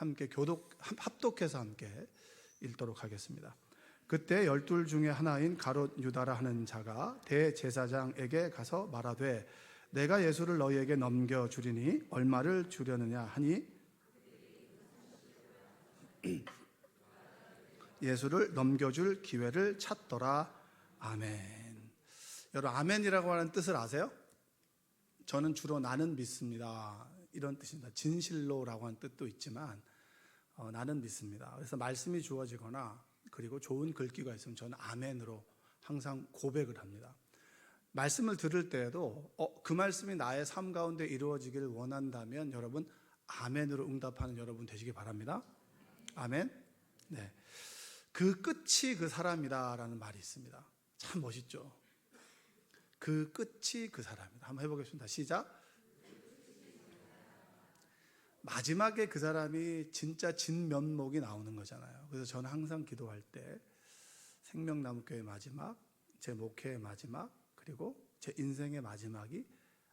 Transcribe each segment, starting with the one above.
함께 합독해서 함께 읽도록 하겠습니다. 그때 12 중에 하나인 가롯 유다라 하는 자가 대제사장에게 가서 말하되 내가 예수를 너희에게 넘겨주리니 얼마를 주려느냐 하니 예수를 넘겨줄 기회를 찾더라. 아멘. 여러분, 아멘이라고 하는 뜻을 아세요? 저는 주로 나는 믿습니다, 이런 뜻입니다. 진실로라고 하는 뜻도 있지만 나는 믿습니다. 그래서 말씀이 주어지거나 그리고 좋은 글귀가 있으면 저는 아멘으로 항상 고백을 합니다. 말씀을 들을 때에도 그 말씀이 나의 삶 가운데 이루어지기를 원한다면 여러분 아멘으로 응답하는 여러분 되시기 바랍니다. 아멘. 네. 그 끝이 그 사람이다라는 말이 있습니다. 참 멋있죠. 그 끝이 그 사람이다. 한번 해보겠습니다. 시작. 마지막에 그 사람이 진짜 진면목이 나오는 거잖아요. 그래서 저는 항상 기도할 때 생명나무교회 마지막, 제 목회의 마지막, 그리고 제 인생의 마지막이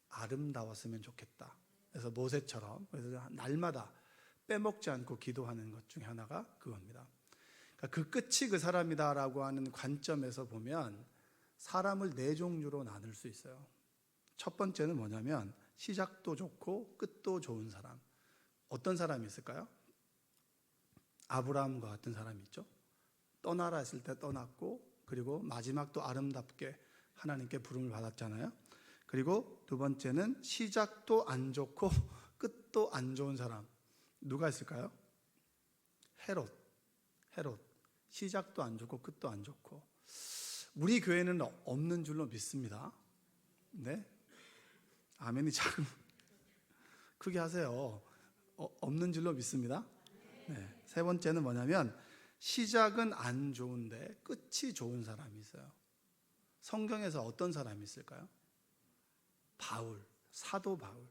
아름다웠으면 좋겠다. 그래서 모세처럼 그래서 날마다 빼먹지 않고 기도하는 것 중에 하나가 그겁니다. 그러니까 그 끝이 그 사람이다라고 하는 관점에서 보면 사람을 네 종류로 나눌 수 있어요. 첫 번째는 뭐냐면 시작도 좋고 끝도 좋은 사람. 어떤 사람이 있을까요? 아브라함과 같은 사람이 있죠. 떠나라 했을 때 떠났고 그리고 마지막도 아름답게 하나님께 부름을 받았잖아요. 그리고 두 번째는 시작도 안 좋고 끝도 안 좋은 사람. 누가 있을까요? 헤롯. 시작도 안 좋고 끝도 안 좋고. 우리 교회는 없는 줄로 믿습니다. 네? 아멘이 참 크게 하세요. 없는 줄로 믿습니다. 네. 세 번째는 뭐냐면 시작은 안 좋은데 끝이 좋은 사람이 있어요. 성경에서 어떤 사람이 있을까요? 바울, 사도 바울.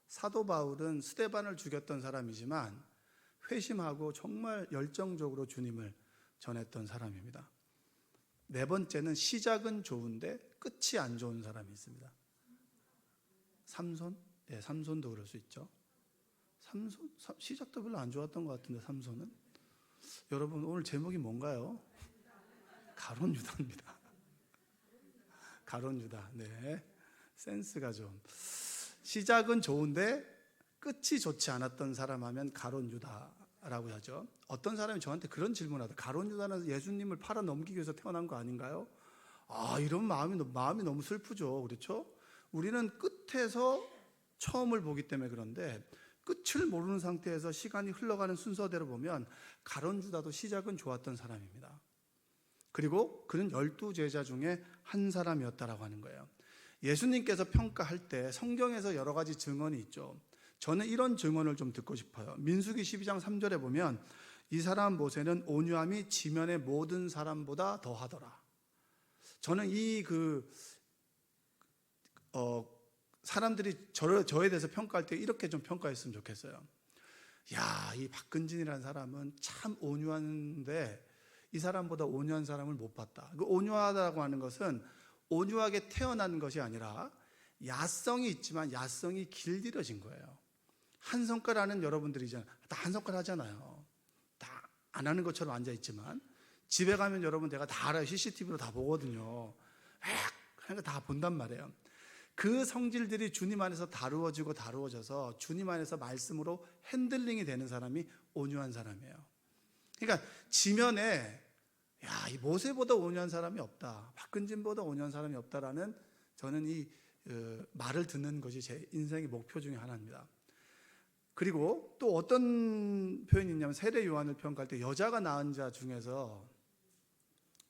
사도 바울은 스데반을 죽였던 사람이지만 회심하고 정말 열정적으로 주님을 전했던 사람입니다. 네 번째는 시작은 좋은데 끝이 안 좋은 사람이 있습니다. 삼손? 네, 삼손도 그럴 수 있죠. 삼손? 시작도 별로 안 좋았던 것 같은데 삼손은? 여러분 오늘 제목이 뭔가요? 가롯 유다입니다. 가롯 유다. 네, 센스가 좀. 시작은 좋은데 끝이 좋지 않았던 사람 하면 가롯 유다라고 하죠. 어떤 사람이 저한테 그런 질문을 하더라고요. 가롯 유다는 예수님을 팔아 넘기기 위해서 태어난 거 아닌가요? 이런 마음이 너무 슬프죠. 그렇죠? 우리는 끝에서 처음을 보기 때문에 그런데 끝을 모르는 상태에서 시간이 흘러가는 순서대로 보면 가롯 유다도 시작은 좋았던 사람입니다. 그리고 그는 12제자 중에 한 사람이었다라고 하는 거예요. 예수님께서 평가할 때 성경에서 여러 가지 증언이 있죠. 저는 이런 증언을 좀 듣고 싶어요. 민수기 12장 3절에 보면 이 사람 모세는 온유함이 지면의 모든 사람보다 더하더라. 저는 사람들이 저에 대해서 평가할 때 이렇게 좀 평가했으면 좋겠어요. 야, 이 박근진이라는 사람은 참 온유한데 이 사람보다 온유한 사람을 못 봤다. 그 온유하다고 하는 것은 온유하게 태어난 것이 아니라 야성이 있지만 야성이 길들여진 거예요. 한성깔 여러분들이잖아요. 다 한성깔 하잖아요. 다 안 하는 것처럼 앉아있지만 집에 가면 여러분 내가 다 알아요. CCTV로 다 보거든요. 하는 거 다 본단 말이에요. 그 성질들이 주님 안에서 다루어져서 주님 안에서 말씀으로 핸들링이 되는 사람이 온유한 사람이에요. 그러니까 지면에 이 모세보다 온유한 사람이 없다, 박근진보다 온유한 사람이 없다라는 저는 이 말을 듣는 것이 제 인생의 목표 중에 하나입니다. 그리고 또 어떤 표현이 있냐면 세례 요한을 평가할 때 여자가 낳은 자 중에서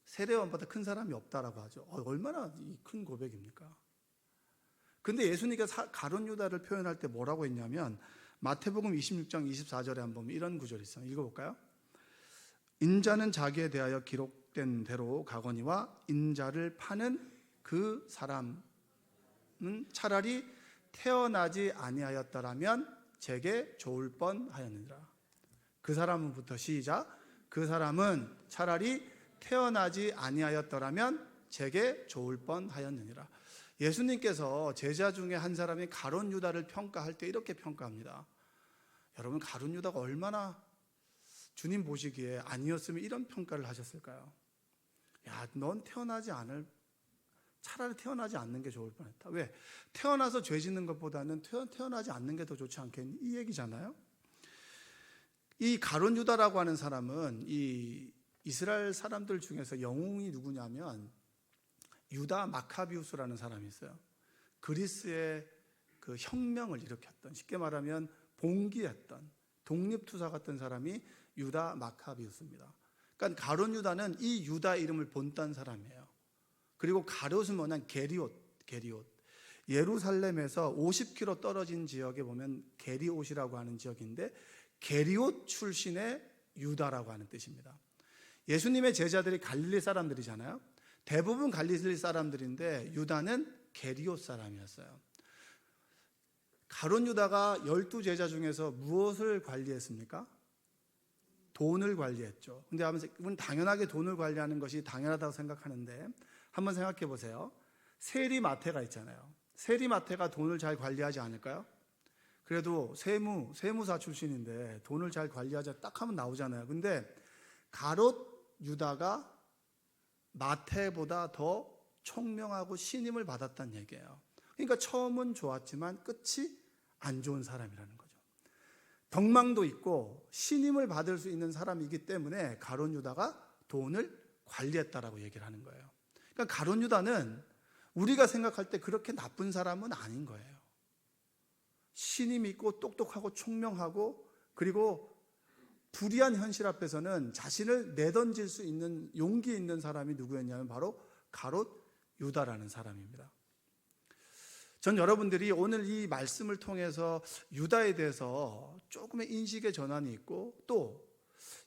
세례 요한보다 큰 사람이 없다라고 하죠. 얼마나 큰 고백입니까? 근데 예수님께서 가롯 유다를 표현할 때 뭐라고 했냐면 마태복음 26장 24절에 한번 보면 이런 구절이 있어요. 읽어볼까요? 인자는 자기에 대하여 기록된 대로 가거니와 인자를 파는 그 사람은 차라리 태어나지 아니하였더라면 제게 좋을 뻔하였느니라. 그 사람은부터 시작. 그 사람은 차라리 태어나지 아니하였더라면 제게 좋을 뻔하였느니라. 예수님께서 제자 중에 한 사람이 가롯 유다를 평가할 때 이렇게 평가합니다. 여러분, 가롯 유다가 얼마나 주님 보시기에 아니었으면 이런 평가를 하셨을까요? 야, 넌 차라리 태어나지 않는 게 좋을 뻔했다. 왜? 태어나서 죄 짓는 것보다는 태어나지 않는 게 더 좋지 않겠니? 이 얘기잖아요. 이 가룟 유다라고 하는 사람은 이 이스라엘 사람들 중에서 영웅이 누구냐면 유다 마카비우스라는 사람이 있어요. 그리스의 그 혁명을 일으켰던, 쉽게 말하면 봉기했던, 독립투사 같은 사람이 유다 마카비우스입니다. 그러니까 가룟 유다는 이 유다 이름을 본딴 사람이에요. 그리고 가룟은 뭐냐면 게리옷. 예루살렘에서 50km 떨어진 지역에 보면 게리옷이라고 하는 지역인데 게리옷 출신의 유다라고 하는 뜻입니다. 예수님의 제자들이 갈릴리 사람들이잖아요. 대부분 갈릴리 사람들인데 유다는 게리옷 사람이었어요. 가룟 유다가 12제자 중에서 무엇을 관리했습니까? 돈을 관리했죠. 근데 이건 당연하게 돈을 관리하는 것이 당연하다고 생각하는데 한번 생각해 보세요. 세리마태가 있잖아요. 세리마태가 돈을 잘 관리하지 않을까요? 그래도 세무사 출신인데 돈을 잘 관리하자 딱 하면 나오잖아요. 근데 가룟 유다가 마태보다 더 총명하고 신임을 받았다는 얘기예요. 그러니까 처음은 좋았지만 끝이 안 좋은 사람이라는 거죠. 덕망도 있고 신임을 받을 수 있는 사람이기 때문에 가룟 유다가 돈을 관리했다라고 얘기를 하는 거예요. 그러니까 가룟 유다는 우리가 생각할 때 그렇게 나쁜 사람은 아닌 거예요. 신임 있고 똑똑하고 총명하고 그리고 불의한 현실 앞에서는 자신을 내던질 수 있는 용기 있는 사람이 누구였냐면 바로 가룟 유다라는 사람입니다. 전 여러분들이 오늘 이 말씀을 통해서 유다에 대해서 조금의 인식의 전환이 있고 또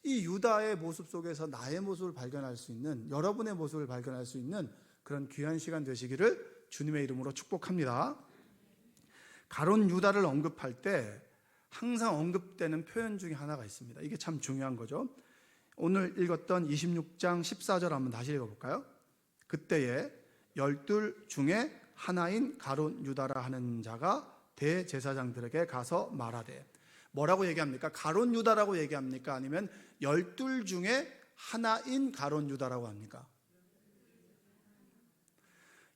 이 유다의 모습 속에서 나의 모습을 발견할 수 있는, 여러분의 모습을 발견할 수 있는 그런 귀한 시간 되시기를 주님의 이름으로 축복합니다. 가룟 유다를 언급할 때 항상 언급되는 표현 중에 하나가 있습니다. 이게 참 중요한 거죠. 오늘 읽었던 26장 14절 한번 다시 읽어볼까요? 그때에 12 중에 하나인 가룟 유다라 하는 자가 대제사장들에게 가서 말하되, 뭐라고 얘기합니까? 가룟 유다라고 얘기합니까? 아니면 12 중에 하나인 가룟 유다라고 합니까?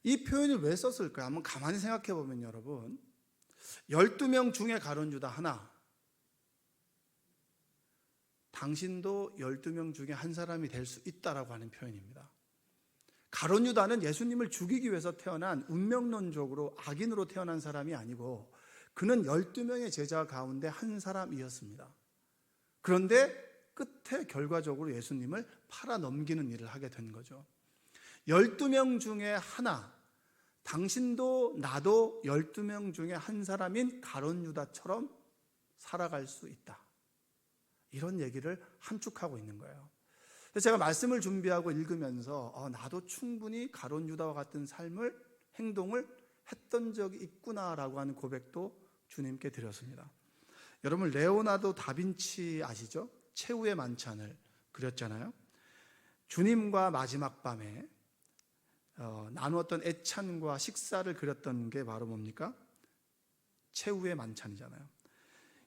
이 표현을 왜 썼을까요? 한번 가만히 생각해 보면 여러분, 12명 중에 가룟 유다 하나, 당신도 12명 중에 한 사람이 될 수 있다라고 하는 표현입니다. 가룟 유다는 예수님을 죽이기 위해서 태어난, 운명론적으로 악인으로 태어난 사람이 아니고 그는 12명의 제자 가운데 한 사람이었습니다. 그런데 끝에 결과적으로 예수님을 팔아넘기는 일을 하게 된 거죠. 12명 중에 하나, 당신도 나도 12명 중에 한 사람인 가룟 유다처럼 살아갈 수 있다. 이런 얘기를 함축하고 있는 거예요. 그래서 제가 말씀을 준비하고 읽으면서 나도 충분히 가룟 유다와 같은 삶을, 행동을 했던 적이 있구나라고 하는 고백도 주님께 드렸습니다. 여러분, 레오나르도 다빈치 아시죠? 최후의 만찬을 그렸잖아요. 주님과 마지막 밤에 나누었던 애찬과 식사를 그렸던 게 바로 뭡니까? 최후의 만찬이잖아요.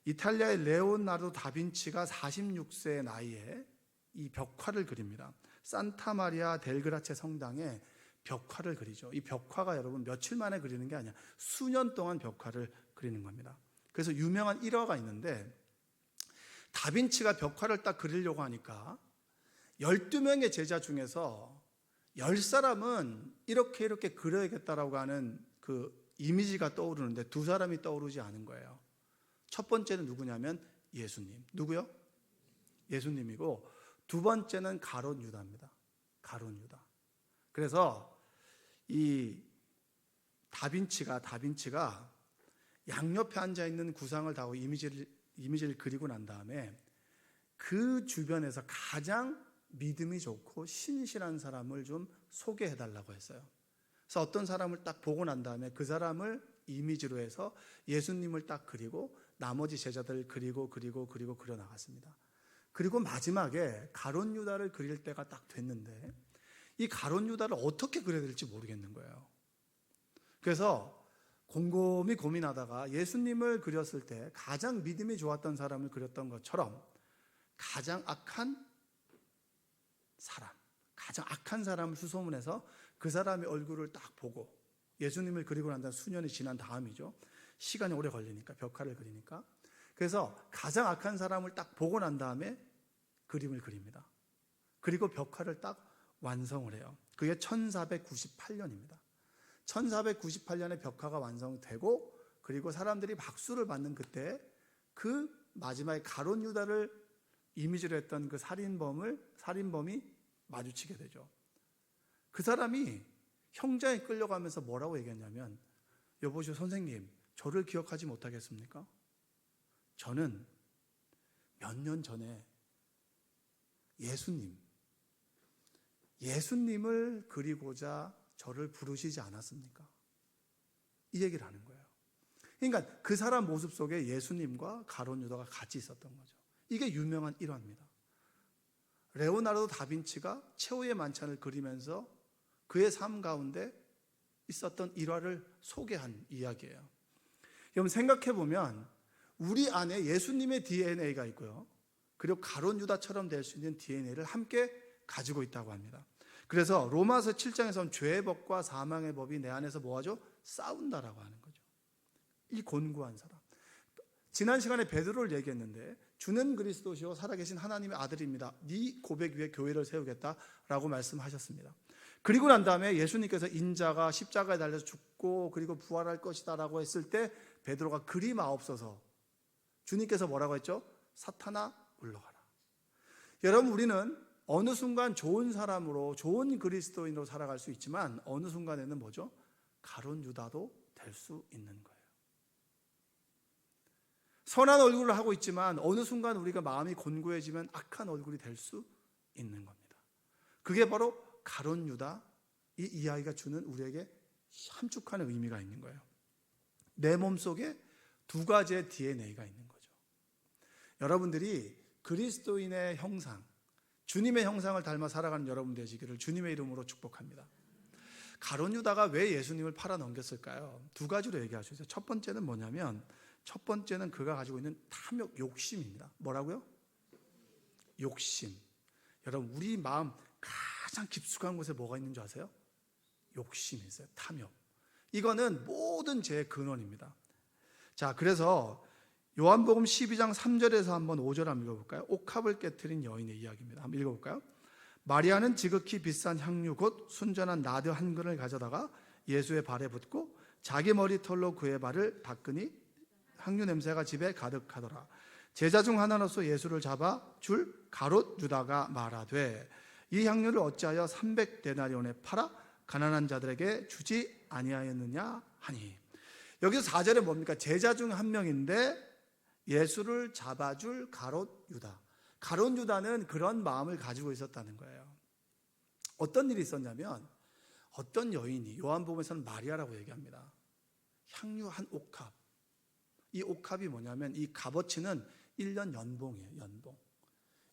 이탈리아의 레오나르도 다빈치가 46세의 나이에 이 벽화를 그립니다. 산타 마리아 델 그라체 성당에 벽화를 그리죠. 이 벽화가 여러분 며칠 만에 그리는 게 아니야. 수년 동안 벽화를 그리는 겁니다. 그래서 유명한 일화가 있는데, 다빈치가 벽화를 딱 그리려고 하니까 12명의 제자 중에서 10사람은 이렇게 그려야겠다라고 하는 그 이미지가 떠오르는데 두 사람이 떠오르지 않은 거예요. 첫 번째는 누구냐면 예수님. 누구요? 예수님이고, 두 번째는 가룟 유다입니다. 가룟 유다. 그래서 이 다빈치가 양옆에 앉아있는 구상을 다 하고 이미지를 그리고 난 다음에 그 주변에서 가장 믿음이 좋고 신실한 사람을 좀 소개해달라고 했어요. 그래서 어떤 사람을 딱 보고 난 다음에 그 사람을 이미지로 해서 예수님을 딱 그리고 나머지 제자들을 그리고 그려 나갔습니다. 그리고 마지막에 가룟 유다를 그릴 때가 딱 됐는데 이 가룟 유다를 어떻게 그려야 될지 모르겠는 거예요. 그래서 곰곰이 고민하다가 예수님을 그렸을 때 가장 믿음이 좋았던 사람을 그렸던 것처럼 가장 악한 사람을 수소문해서 그 사람의 얼굴을 딱 보고, 예수님을 그리고 난 다음 수년이 지난 다음이죠. 시간이 오래 걸리니까, 벽화를 그리니까. 그래서 가장 악한 사람을 딱 보고 난 다음에 그림을 그립니다. 그리고 벽화를 딱 완성을 해요. 그게 1498년입니다. 1498년에 벽화가 완성되고, 그리고 사람들이 박수를 받는 그때 그 마지막에 가룟 유다를 이미지로 했던 그 살인범이 마주치게 되죠. 그 사람이 형장에 끌려가면서 뭐라고 얘기했냐면, 여보시오 선생님, 저를 기억하지 못하겠습니까? 저는 몇 년 전에 예수님을 그리고자 저를 부르시지 않았습니까? 이 얘기를 하는 거예요. 그러니까 그 사람 모습 속에 예수님과 가룟 유다가 같이 있었던 거죠. 이게 유명한 일화입니다. 레오나르도 다빈치가 최후의 만찬을 그리면서 그의 삶 가운데 있었던 일화를 소개한 이야기예요. 여러분 생각해 보면 우리 안에 예수님의 DNA가 있고요, 그리고 가룟 유다처럼 될 수 있는 DNA를 함께 가지고 있다고 합니다. 그래서 로마서 7장에서는 죄의 법과 사망의 법이 내 안에서 뭐하죠? 싸운다라고 하는 거죠. 이 곤고한 사람. 지난 시간에 베드로를 얘기했는데, 주는 그리스도시요 살아계신 하나님의 아들입니다. 네 고백 위에 교회를 세우겠다라고 말씀하셨습니다. 그리고 난 다음에 예수님께서 인자가 십자가에 달려서 죽고 그리고 부활할 것이다 라고 했을 때 베드로가 그리 마옵소서, 주님께서 뭐라고 했죠? 사탄아 물러가라. 여러분, 우리는 어느 순간 좋은 사람으로, 좋은 그리스도인으로 살아갈 수 있지만 어느 순간에는 뭐죠? 가룟 유다도 될 수 있는 거예요. 선한 얼굴을 하고 있지만 어느 순간 우리가 마음이 곤고해지면 악한 얼굴이 될 수 있는 겁니다. 그게 바로 가룟 유다, 이 이야기가 주는 우리에게 함축하는 의미가 있는 거예요. 내 몸속에 두 가지의 DNA가 있는 거죠. 여러분들이 그리스도인의 형상, 주님의 형상을 닮아 살아가는 여러분 되시기를 주님의 이름으로 축복합니다. 가룟 유다가 왜 예수님을 팔아 넘겼을까요? 두 가지로 얘기할 수 있어요. 첫 번째는 뭐냐면, 첫 번째는 그가 가지고 있는 탐욕, 욕심입니다. 뭐라고요? 욕심. 여러분, 우리 마음 가장 깊숙한 곳에 뭐가 있는 줄 아세요? 욕심이 있어요. 탐욕. 이거는 모든 죄의 근원입니다. 자, 그래서 요한복음 12장 3절에서 한번 5절 한번 읽어볼까요? 옥합을 깨트린 여인의 이야기입니다. 한번 읽어볼까요? 마리아는 지극히 비싼 향유 곧 순전한 나드 한 근을 가져다가 예수의 발에 붓고 자기 머리털로 그의 발을 닦으니 향유 냄새가 집에 가득하더라. 제자 중 하나로서 예수를 잡아 줄 가롯 유다가 말하되 이 향유를 어찌하여 300데나리온에 팔아 가난한 자들에게 주지 아니하였느냐 하니. 여기서 4절에 뭡니까? 제자 중 한 명인데 예수를 잡아줄 가롯 유다. 가롯 유다는 그런 마음을 가지고 있었다는 거예요. 어떤 일이 있었냐면, 어떤 여인이, 요한복음에서는 마리아라고 얘기합니다. 향유 한 옥합. 이 옥합이 뭐냐면 이 값어치는 1년 연봉이에요.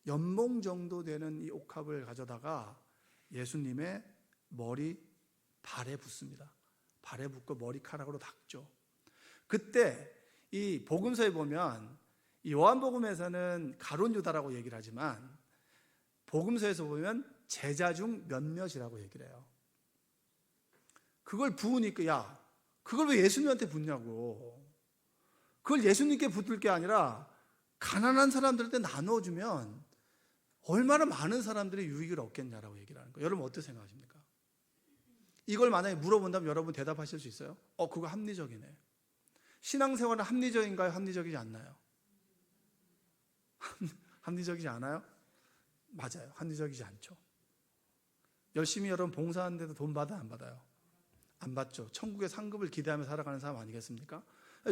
연봉 정도 되는 이 옥합을 가져다가 예수님의 발에 붓습니다. 발에 붓고 머리카락으로 닦죠. 그때 이 복음서에 보면, 이 요한복음에서는 가룟 유다라고 얘기를 하지만 복음서에서 보면 제자 중 몇몇이라고 얘기를 해요. 그걸 부으니까, 야, 그걸 왜 예수님한테 붓냐고. 그걸 예수님께 붓을 게 아니라 가난한 사람들한테 나눠주면 얼마나 많은 사람들이 유익을 얻겠냐라고 얘기를 하는 거예요. 여러분 어떻게 생각하십니까? 이걸 만약에 물어본다면 여러분 대답하실 수 있어요? 그거 합리적이네. 신앙생활은 합리적인가요? 합리적이지 않나요? 합리적이지 않아요? 맞아요. 합리적이지 않죠. 열심히 여러분 봉사하는데도 돈 받아요? 안 받아요? 안 받죠. 천국의 상급을 기대하며 살아가는 사람 아니겠습니까?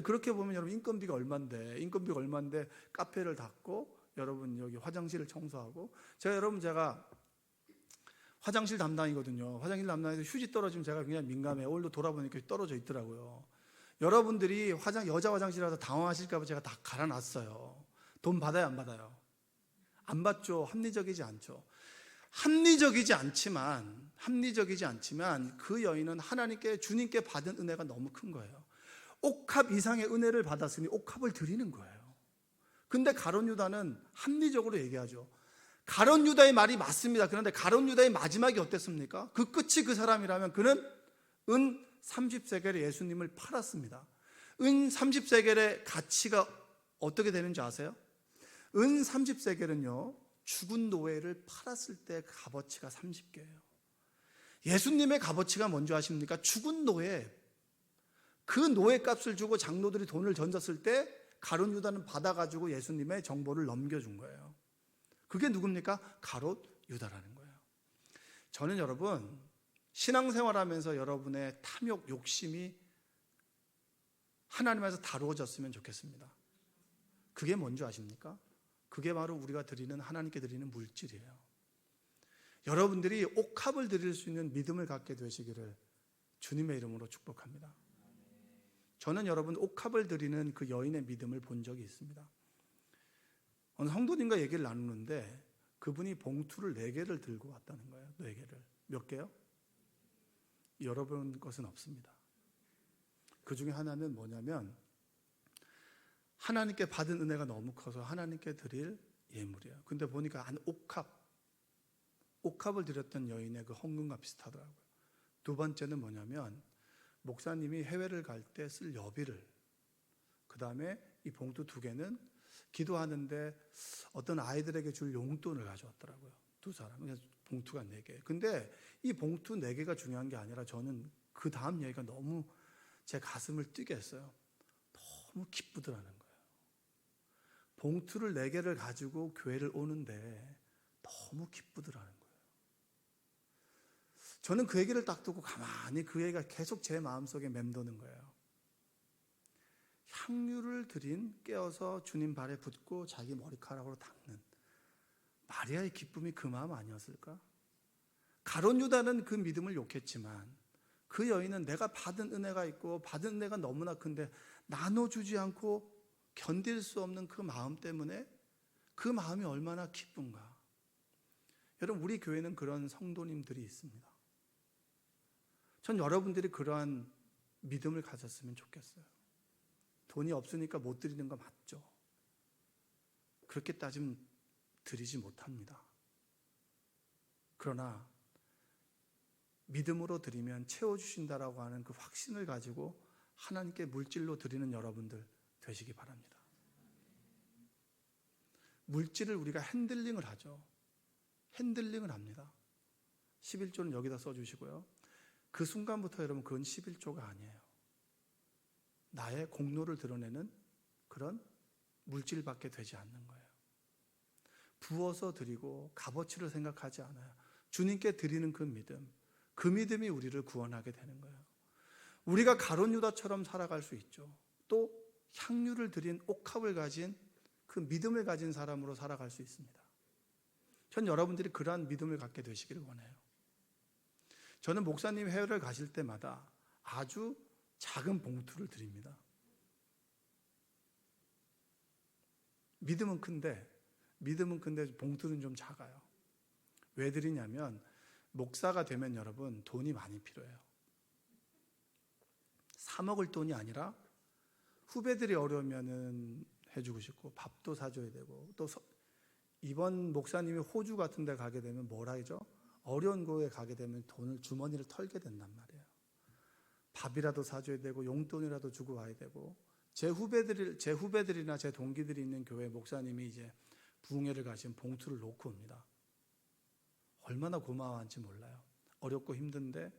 그렇게 보면 여러분 인건비가 얼만데 카페를 닫고 여러분 여기 화장실을 청소하고. 제가 화장실 담당이거든요. 화장실 담당해서 휴지 떨어지면 제가 굉장히 민감해요. 오늘도 돌아보니까 떨어져 있더라고요. 여러분들이 여자 화장실이라서 당황하실까 봐 제가 다 갈아놨어요. 돈 받아요, 안 받아요? 안 받죠. 합리적이지 않죠. 합리적이지 않지만 그 여인은 주님께 받은 은혜가 너무 큰 거예요. 옥합 이상의 은혜를 받았으니 옥합을 드리는 거예요. 근데 가룟 유다는 합리적으로 얘기하죠. 가룟 유다의 말이 맞습니다. 그런데 가룟 유다의 마지막이 어땠습니까? 그 끝이 그 사람이라면 그는 은 30세겔에 예수님을 팔았습니다. 은 30세겔의 가치가 어떻게 되는지 아세요? 은 30세겔은요, 죽은 노예를 팔았을 때 값어치가 30개예요. 예수님의 값어치가 뭔지 아십니까? 죽은 노예, 그 노예 값을 주고 장로들이 돈을 던졌을 때 가룟 유다는 받아가지고 예수님의 정보를 넘겨준 거예요. 그게 누굽니까? 가롯 유다라는 거예요. 저는 여러분, 신앙생활하면서 여러분의 탐욕, 욕심이 하나님에서 다루어졌으면 좋겠습니다. 그게 뭔지 아십니까? 그게 바로 우리가 드리는, 하나님께 드리는 물질이에요. 여러분들이 옥합을 드릴 수 있는 믿음을 갖게 되시기를 주님의 이름으로 축복합니다. 저는 여러분 옥합을 드리는 그 여인의 믿음을 본 적이 있습니다. 어느 성도님과 얘기를 나누는데 그분이 봉투를 4개를 들고 왔다는 거예요. 4개를. 몇 개요? 여러분 것은 없습니다. 그 중에 하나는 뭐냐면 하나님께 받은 은혜가 너무 커서 하나님께 드릴 예물이에요. 근데 보니까 한 옥합을 드렸던 여인의 그 헌금과 비슷하더라고요. 두 번째는 뭐냐면 목사님이 해외를 갈 때 쓸 여비를, 그 다음에 이 봉투 2개는 기도하는데 어떤 아이들에게 줄 용돈을 가져왔더라고요. 2사람. 그래서 봉투가 4개. 근데 이 봉투 4개가 중요한 게 아니라 저는 그 다음 얘기가 너무 제 가슴을 뛰게 했어요. 너무 기쁘더라는 거예요. 봉투를 4개를 가지고 교회를 오는데 너무 기쁘더라는 거예요. 저는 그 얘기를 딱 듣고 가만히 그 얘기가 계속 제 마음속에 맴도는 거예요. 향유를 드린 깨어서 주님 발에 붓고 자기 머리카락으로 닦는 마리아의 기쁨이 그 마음 아니었을까? 가룟 유다는 그 믿음을 욕했지만 그 여인은 내가 받은 은혜가 있고 받은 은혜가 너무나 큰데 나눠주지 않고 견딜 수 없는 그 마음 때문에 그 마음이 얼마나 기쁜가. 여러분, 우리 교회는 그런 성도님들이 있습니다. 전 여러분들이 그러한 믿음을 가졌으면 좋겠어요. 돈이 없으니까 못 드리는 거 맞죠? 그렇게 따지면 드리지 못합니다. 그러나 믿음으로 드리면 채워주신다라고 하는 그 확신을 가지고 하나님께 물질로 드리는 여러분들 되시기 바랍니다. 물질을 우리가 핸들링을 하죠. 핸들링을 합니다. 11조는 여기다 써주시고요. 그 순간부터 여러분 그건 11조가 아니에요. 나의 공로를 드러내는 그런 물질밖에 되지 않는 거예요. 부어서 드리고 값어치를 생각하지 않아요. 주님께 드리는 그 믿음이 우리를 구원하게 되는 거예요. 우리가 가룟 유다처럼 살아갈 수 있죠. 또 향유를 드린 옥합을 가진 그 믿음을 가진 사람으로 살아갈 수 있습니다. 전 여러분들이 그러한 믿음을 갖게 되시기를 원해요. 저는 목사님 해외를 가실 때마다 아주 작은 봉투를 드립니다. 믿음은 큰데 봉투는 좀 작아요. 왜 드리냐면 목사가 되면 여러분 돈이 많이 필요해요. 사 먹을 돈이 아니라 후배들이 어려우면은 해주고 싶고 밥도 사줘야 되고 또 이번 목사님이 호주 같은 데 가게 되면 뭐라 하죠? 어려운 곳에 가게 되면 주머니를 털게 된단 말이에요. 밥이라도 사줘야 되고 용돈이라도 주고 와야 되고 제 후배들이나 제 동기들이 있는 교회 목사님이 이제 부흥회를 가시면 봉투를 놓고 옵니다. 얼마나 고마워한지 몰라요. 어렵고 힘든데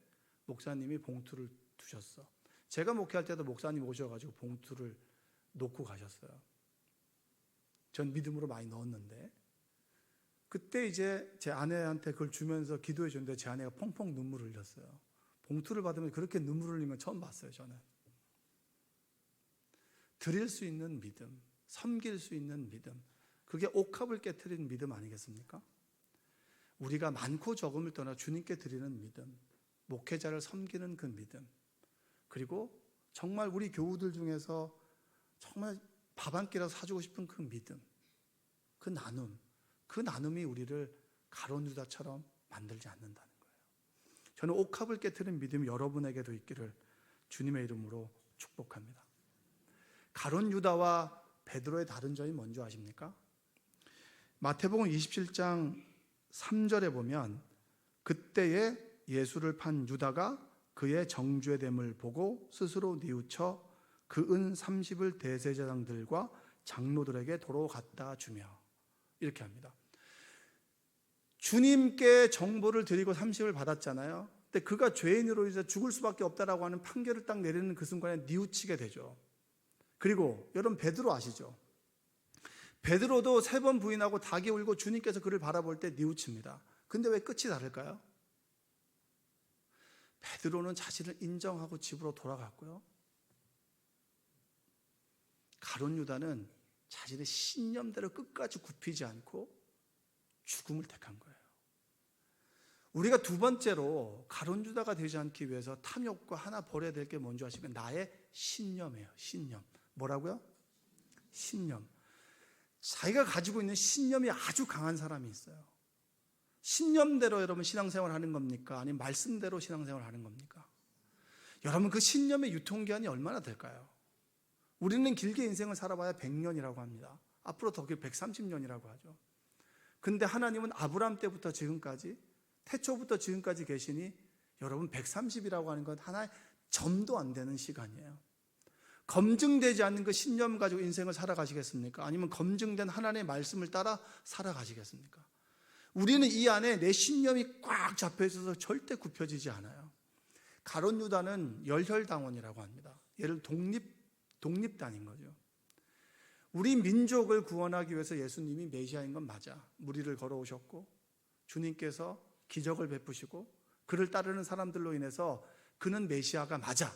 목사님이 봉투를 두셨어. 제가 목회할 때도 목사님 오셔가지고 봉투를 놓고 가셨어요. 전 믿음으로 많이 넣었는데 그때 이제 제 아내한테 그걸 주면서 기도해 줬는데 제 아내가 펑펑 눈물을 흘렸어요. 봉투를 받으면 그렇게 눈물을 흘리는 건 처음 봤어요. 저는 드릴 수 있는 믿음, 섬길 수 있는 믿음, 그게 옥합을 깨트리는 믿음 아니겠습니까? 우리가 많고 적음을 떠나 주님께 드리는 믿음, 목회자를 섬기는 그 믿음, 그리고 정말 우리 교우들 중에서 정말 밥 한 끼라도 사주고 싶은 그 믿음, 그 나눔이 우리를 가룟 유다처럼 만들지 않는다는 거예요. 저는 옥합을 깨트리는 믿음이 여러분에게도 있기를 주님의 이름으로 축복합니다. 가룟 유다와 베드로의 다른 점이 뭔지 아십니까? 마태복음 27장 3절에 보면 그때에 예수를 판 유다가 그의 정죄됨을 보고 스스로 뉘우쳐 그 은 30을 대제사장들과 장로들에게 도로 갖다 주며, 이렇게 합니다. 주님께 정보를 드리고 30을 받았잖아요. 근데 그가 죄인으로 인해서 죽을 수밖에 없다라고 하는 판결을 딱 내리는 그 순간에 뉘우치게 되죠. 그리고 여러분 베드로 아시죠? 베드로도 3번 부인하고 닭이 울고 주님께서 그를 바라볼 때 뉘우칩니다. 근데 왜 끝이 다를까요? 베드로는 자신을 인정하고 집으로 돌아갔고요. 가룟 유다는 자신의 신념대로 끝까지 굽히지 않고 죽음을 택한 거예요. 우리가 두 번째로 가룟 유다가 되지 않기 위해서 탐욕과 하나 버려야 될 게 뭔지 아시면 나의 신념이에요. 신념. 뭐라고요? 신념. 자기가 가지고 있는 신념이 아주 강한 사람이 있어요. 신념대로 여러분 신앙생활 하는 겁니까? 아니면 말씀대로 신앙생활 하는 겁니까? 여러분 그 신념의 유통기한이 얼마나 될까요? 우리는 길게 인생을 살아봐야 100년이라고 합니다. 앞으로 더 길 130년이라고 하죠. 근데 하나님은 아브라함 때부터 지금까지, 태초부터 지금까지 계시니 여러분 130이라고 하는 건 하나의 점도 안 되는 시간이에요. 검증되지 않는 그 신념 가지고 인생을 살아가시겠습니까? 아니면 검증된 하나님의 말씀을 따라 살아가시겠습니까? 우리는 이 안에 내 신념이 꽉 잡혀 있어서 절대 굽혀지지 않아요. 가룟 유다는 열혈당원이라고 합니다. 얘를 독립단인 거죠. 우리 민족을 구원하기 위해서 예수님이 메시아인 건 맞아. 무리를 걸어오셨고 주님께서 기적을 베푸시고 그를 따르는 사람들로 인해서 그는 메시아가 맞아.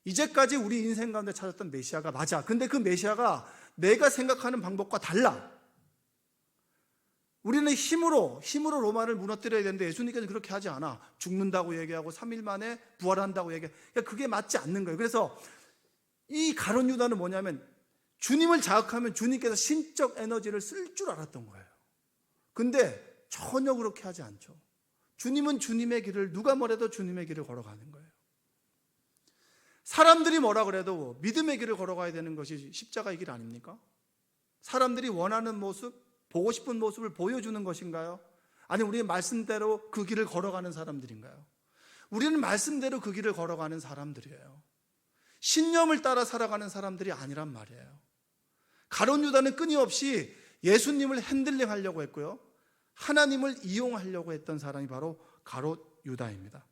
이제까지 우리 인생 가운데 찾았던 메시아가 맞아. 근데 그 메시아가 내가 생각하는 방법과 달라. 우리는 힘으로 로마를 무너뜨려야 되는데 예수님께서는 그렇게 하지 않아. 죽는다고 얘기하고 3일 만에 부활한다고 얘기해. 그러니까 그게 맞지 않는 거예요. 그래서 이 가룟 유다는 뭐냐면 주님을 자극하면 주님께서 신적 에너지를 쓸 줄 알았던 거예요. 근데 전혀 그렇게 하지 않죠. 주님은 주님의 길을, 누가 뭐래도 주님의 길을 걸어가는 거예요. 사람들이 뭐라 그래도 믿음의 길을 걸어가야 되는 것이 십자가의 길 아닙니까? 사람들이 원하는 모습, 보고 싶은 모습을 보여주는 것인가요? 아니면 우리의 말씀대로 그 길을 걸어가는 사람들인가요? 우리는 말씀대로 그 길을 걸어가는 사람들이에요. 신념을 따라 살아가는 사람들이 아니란 말이에요. 가룟 유다는 끊임없이 예수님을 핸들링하려고 했고요, 하나님을 이용하려고 했던 사람이 바로 가룟 유다입니다.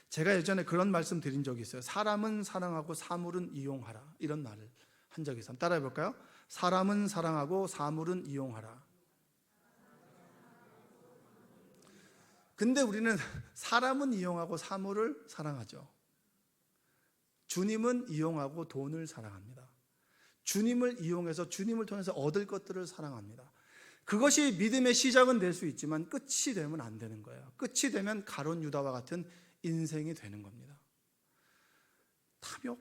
제가 예전에 그런 말씀 드린 적이 있어요. 사람은 사랑하고 사물은 이용하라, 이런 말을 한 적이 있어요. 따라해 볼까요? 사람은 사랑하고 사물은 이용하라. 근데 우리는 사람은 이용하고 사물을 사랑하죠. 주님은 이용하고 돈을 사랑합니다. 주님을 이용해서 주님을 통해서 얻을 것들을 사랑합니다. 그것이 믿음의 시작은 될 수 있지만 끝이 되면 안 되는 거예요. 끝이 되면 가룟 유다와 같은 인생이 되는 겁니다. 탐욕,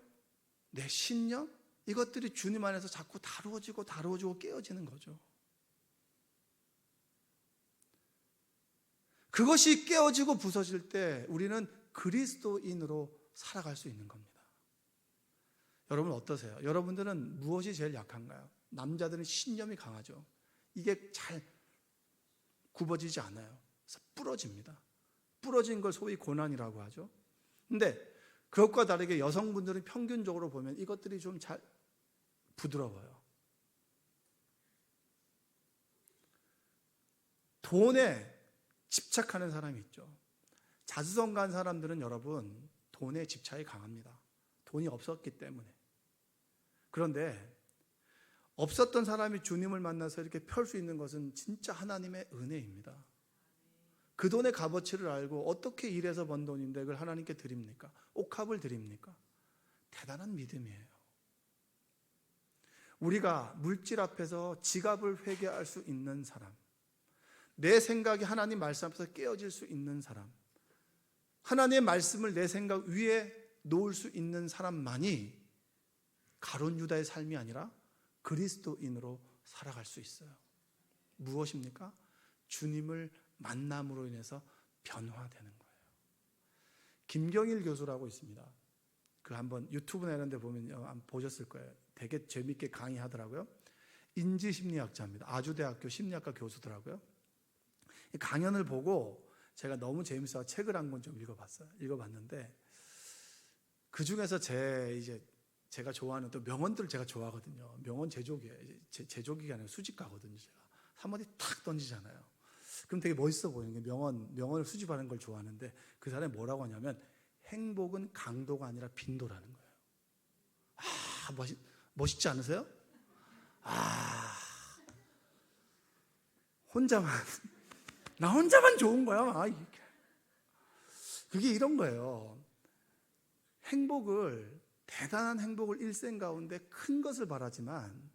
내 신념, 이것들이 주님 안에서 자꾸 다루어지고 깨어지는 거죠. 그것이 깨어지고 부서질 때 우리는 그리스도인으로 살아갈 수 있는 겁니다. 여러분 어떠세요? 여러분들은 무엇이 제일 약한가요? 남자들은 신념이 강하죠. 이게 잘 굽어지지 않아요. 그래서 부러집니다. 부러진 걸 소위 고난이라고 하죠. 근데 그것과 다르게 여성분들은 평균적으로 보면 이것들이 좀 잘 부드러워요. 돈에 집착하는 사람이 있죠. 자수성가한 사람들은 여러분 돈에 집착이 강합니다. 돈이 없었기 때문에. 그런데 없었던 사람이 주님을 만나서 이렇게 펼 수 있는 것은 진짜 하나님의 은혜입니다. 그 돈의 값어치를 알고 어떻게 일해서 번 돈인데 그걸 하나님께 드립니까? 옥합을 드립니까? 대단한 믿음이에요. 우리가 물질 앞에서 지갑을 회개할 수 있는 사람, 내 생각이 하나님 말씀 앞에서 깨어질 수 있는 사람, 하나님의 말씀을 내 생각 위에 놓을 수 있는 사람만이 가룟 유다의 삶이 아니라 그리스도인으로 살아갈 수 있어요. 무엇입니까? 주님을 만남으로 인해서 변화되는 거예요. 김경일 교수라고 있습니다. 그 한번 유튜브나 이런 데 보면 보셨을 거예요. 되게 재밌게 강의하더라고요. 인지심리학자입니다. 아주대학교 심리학과 교수더라고요. 이 강연을 보고 제가 너무 재밌어서 책을 한 권 좀 읽어봤어요. 읽어봤는데 그 중에서 제가 좋아하는 또 명언들을 제가 좋아하거든요. 명언 제조기예요. 제조기가 아니라 수집가거든요. 제가 한마디 탁 던지잖아요. 그럼 되게 멋있어 보이는 게 명언을 수집하는 걸 좋아하는데 그 사람이 뭐라고 하냐면 행복은 강도가 아니라 빈도라는 거예요. 멋있지 않으세요? 나 혼자만 좋은 거야. 그게 이런 거예요. 대단한 행복을 일생 가운데 큰 것을 바라지만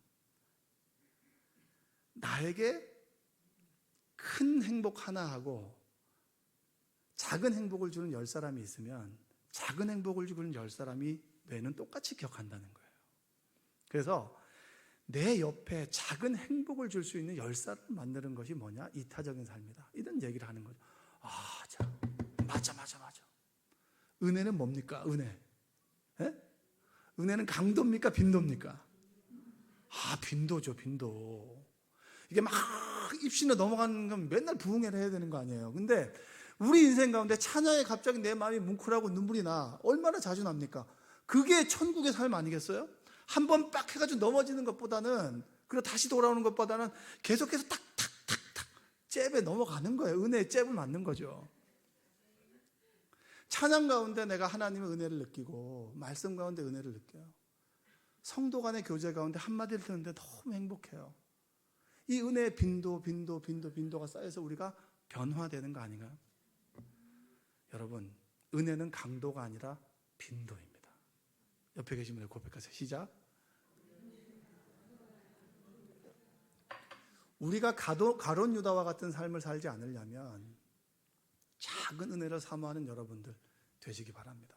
나에게 큰 행복 하나 하고 작은 행복을 주는 10사람이 있으면 작은 행복을 주는 10사람이 뇌는 똑같이 기억한다는 거예요. 그래서 내 옆에 작은 행복을 줄 수 있는 10사람을 만드는 것이 뭐냐? 이타적인 삶이다. 이런 얘기를 하는 거죠. 맞아. 은혜는 뭡니까? 은혜. 예? 은혜는 강도입니까? 빈도입니까? 빈도죠, 빈도. 이게 막 입신에 넘어가는 건 맨날 부흥회를 해야 되는 거 아니에요. 근데 우리 인생 가운데 찬양에 갑자기 내 마음이 뭉클하고 눈물이 나. 얼마나 자주 납니까? 그게 천국의 삶 아니겠어요? 한 번 빡 해가지고 넘어지는 것보다는, 그리고 다시 돌아오는 것보다는 계속해서 탁탁탁탁 잽에 넘어가는 거예요. 은혜의 잽을 맞는 거죠. 찬양 가운데 내가 하나님의 은혜를 느끼고 말씀 가운데 은혜를 느껴요. 성도 간의 교제 가운데 한마디를 듣는데 너무 행복해요. 이 은혜의 빈도가 쌓여서 우리가 변화되는 거 아닌가요? 여러분, 은혜는 강도가 아니라 빈도입니다. 옆에 계신 분들 고백하세요. 시작. 우리가 가룟 유다와 같은 삶을 살지 않으려면 작은 은혜를 사모하는 여러분들 되시기 바랍니다.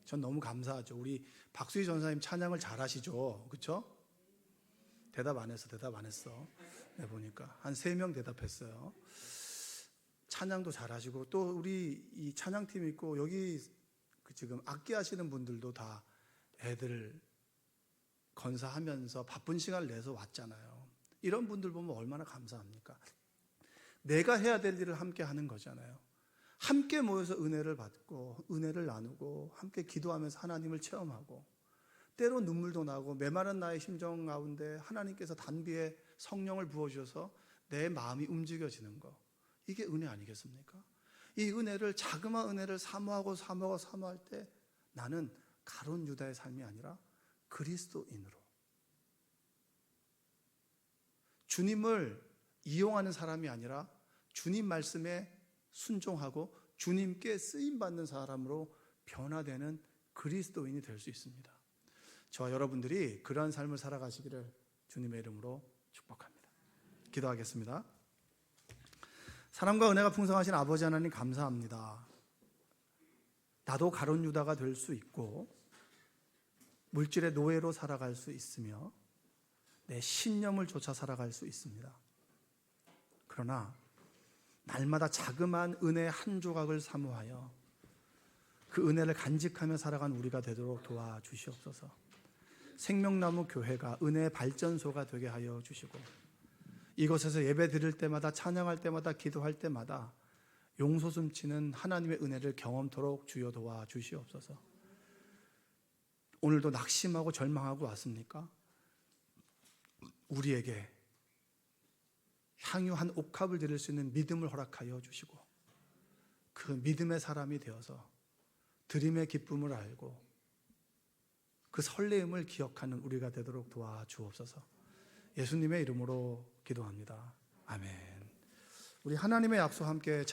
전 너무 감사하죠. 우리 박수희 전사님 찬양을 잘하시죠. 그렇죠? 대답 안 했어. 네, 보니까 한 3명 대답했어요. 찬양도 잘하시고, 또 우리 이 찬양팀 있고 여기 지금 악기 하시는 분들도 다 애들 건사하면서 바쁜 시간을 내서 왔잖아요. 이런 분들 보면 얼마나 감사합니까? 내가 해야 될 일을 함께 하는 거잖아요. 함께 모여서 은혜를 받고 은혜를 나누고 함께 기도하면서 하나님을 체험하고, 때로 눈물도 나고 메마른 나의 심정 가운데 하나님께서 단비에 성령을 부어주셔서 내 마음이 움직여지는 거, 이게 은혜 아니겠습니까? 이 은혜를, 자그마한 은혜를 사모할 때 나는 가룟 유다의 삶이 아니라 그리스도인으로, 주님을 이용하는 사람이 아니라 주님 말씀에 순종하고 주님께 쓰임받는 사람으로 변화되는 그리스도인이 될 수 있습니다. 저와 여러분들이 그러한 삶을 살아가시기를 주님의 이름으로 축복합니다. 기도하겠습니다. 사랑과 은혜가 풍성하신 아버지 하나님, 감사합니다. 나도 가룟 유다가 될 수 있고 물질의 노예로 살아갈 수 있으며 내 신념을 쫓아 살아갈 수 있습니다. 그러나 날마다 자그마한 은혜의 한 조각을 사모하여 그 은혜를 간직하며 살아간 우리가 되도록 도와주시옵소서. 생명나무 교회가 은혜의 발전소가 되게 하여 주시고, 이곳에서 예배 드릴 때마다, 찬양할 때마다, 기도할 때마다 용솟 넘치는 하나님의 은혜를 경험토록 주여 도와주시옵소서. 오늘도 낙심하고 절망하고 왔습니까? 우리에게 향유 한 옥합을 드릴 수 있는 믿음을 허락하여 주시고, 그 믿음의 사람이 되어서 드림의 기쁨을 알고 그 설레임을 기억하는 우리가 되도록 도와주옵소서. 예수님의 이름으로 기도합니다. 아멘. 우리 하나님의 약속 함께